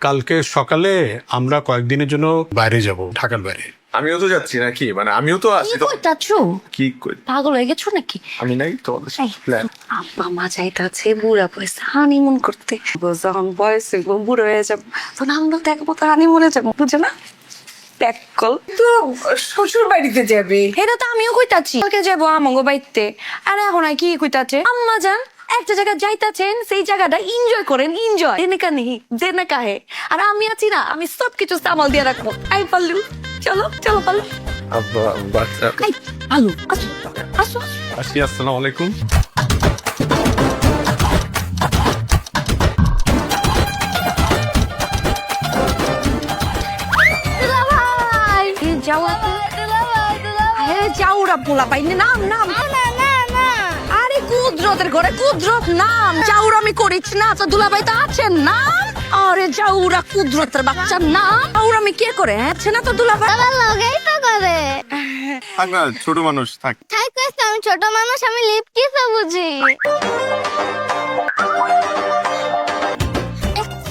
কালকে সকালে আমরা কয়েকদিনের জন্য বাইরে যাব, ঢাকার বাইরে। আমিও তো যাচ্ছি নাকি, মানে আমিও তো আছি তো। চাচ্ছু কি কই- পাগল হয়ে গেছো নাকি? আমি নাই তোমাদের প্ল্যান। আব্বা মা চাইতাছে বুড়া বয়সে হানিমুন করতে। যখন বয়সে বুড়ো হয়ে যাবো তখন আমরা দেখবো তো হানিমুনে যাবো, বুঝো না? প্যাকল তো শ্বশুর বাড়িতে যাবে। এটা তো আমিও কইতাছি কালকে যাবো আমগো বাইতে। আর এখন আর কি কইতাছে আম্মা যান একটা জায়গায় যাইতাছেন, সেই জায়গাটা এনজয় করেন, এনজয় দেনেকা নেই দেনেকা হে। আর আমি আছি না, আমি সবকিছু সামাল দিয়ে রাখবো। আই পাল্লু চলো চলো পাল্লু। আব্বা বাচ্চা আই পাল্লু আসো আসো। আসি, আসসালামু আলাইকুম। দুলাভাই যাওয়া হে যাওরা পোলা পাইনি নাম নাম আরে কুদরতের ঘরে কুদরত নাম যাওরা আমি করিস না তো দুলাভাই তো আছেন নাম। আরে যাওরা কুদরতের বাচ্চার নাম যাওরা আমি কে করে আছে না তো দুলাভাই। আমার লগেই তো করে। থাক না, ছোট মানুষ থাক। তাই কইছ আমি ছোট মানুষ, আমি লিপ কিসে বুঝি।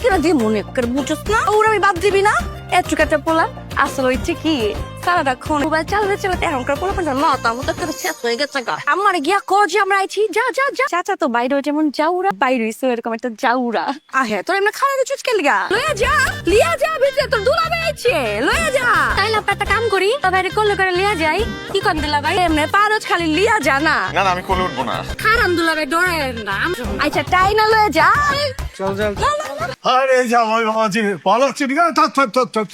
কেন দিয়ে মনে করে বুঝছ না ওরা আমি বাদ দিবি না এত কাটা পোলা। আসলে ওই কি সারাক্ষণ মোবাইল চালাতে চালাতে এখনকার পোলা পাঁচা লতা মতো করে শেষ হয়ে গেছে গা। আমার গিয়া ক যে আমরা আইছি যা যা যা। চাচা তো বাইরে যেমন যাউরা বাইরে হইছে এরকম একটা যাউরা। আহে তোর এমনি খাওয়া দিচ্ছিস কে লিগা? লইয়া যা লিয়া যা ভিতরে তোর দুলাভাই আইছে লইয়া যা। তাইলে আমরা একটা কাম করি বাইরে করলে করে লিয়া যাই। কি কর দুলাভাই এমনি পারজ খালি লিয়া যা না। না না, আমি কোলে উঠবো না। খারান দুলাভাই ডরেন না। আচ্ছা তাই না লইয়া যা। চল চল। আরে জামাই বাবাজি ভালো আছি নাকি?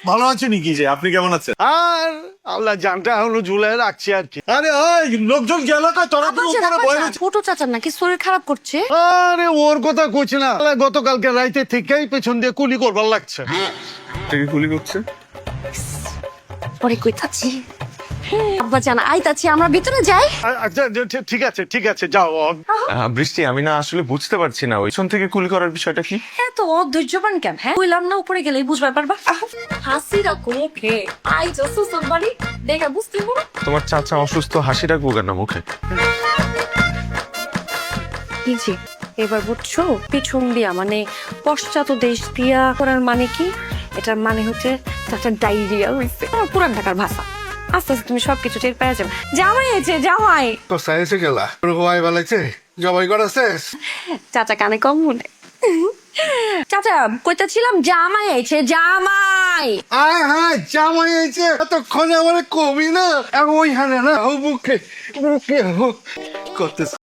ভালো আছি নাকি? জি, আপনি কেমন আছেন? আর আল্লাহ জানটা হলো ঝুলাই রাখছি আর কি। আরে ওই লোকজন গেল কা তোরা তো উপরে বয়ে রয়েছে। ছোট চাচার নাকি শরীর খারাপ করছে? আরে ওর কথা কইছে না, আল্লাহ গতকালকে রাইতে থেকেই পেছন দিয়ে কুলি করবার লাগছে। থেকে গুলি করছে। পরে কইতাছি আব্বা জানা আইতাছি আমরা ভিতরে যাই। আচ্ছা ঠিক আছে ঠিক আছে যাও। বৃষ্টি, আমি না আসলে বুঝতে পারছি না ওই পিছন থেকে গুলি করার বিষয়টা কি। এত অধৈর্যবান কেন? হ্যাঁ কইলাম না উপরে গেলেই বুঝবার পারবা। হাসি রাখো মুখে আই তো সুসন বাড়ি দেখা বুঝতে পারো। তোমার চাচা অসুস্থ, হাসি রাখবো কেন মুখে? এই যে এবার বুঝছো পিছন দিয়া মানে পশ্চাৎ দেশ দিয়া করার মানে কি? এটার মানে হচ্ছে চাচা ডায়রিয়া হইছে। আমার পুরান ঢাকার ভাষা। আস্তে আস্তে তুমি সবকিছু টের পেয়ে যাবে। জামাই আছে জামাই। তো সাইন্সে গেলা রোয়াই বেলাইছে জবাই করা শেষ। চাচা কানে কম মনে। চাচা কইতাছিলাম জামাই আছে জামাই। আয় হ্যাঁ জামাই আইছে, এতক্ষণে আমার কবি না এখন ওইখানে না ও বুকে বুকে করতেছে।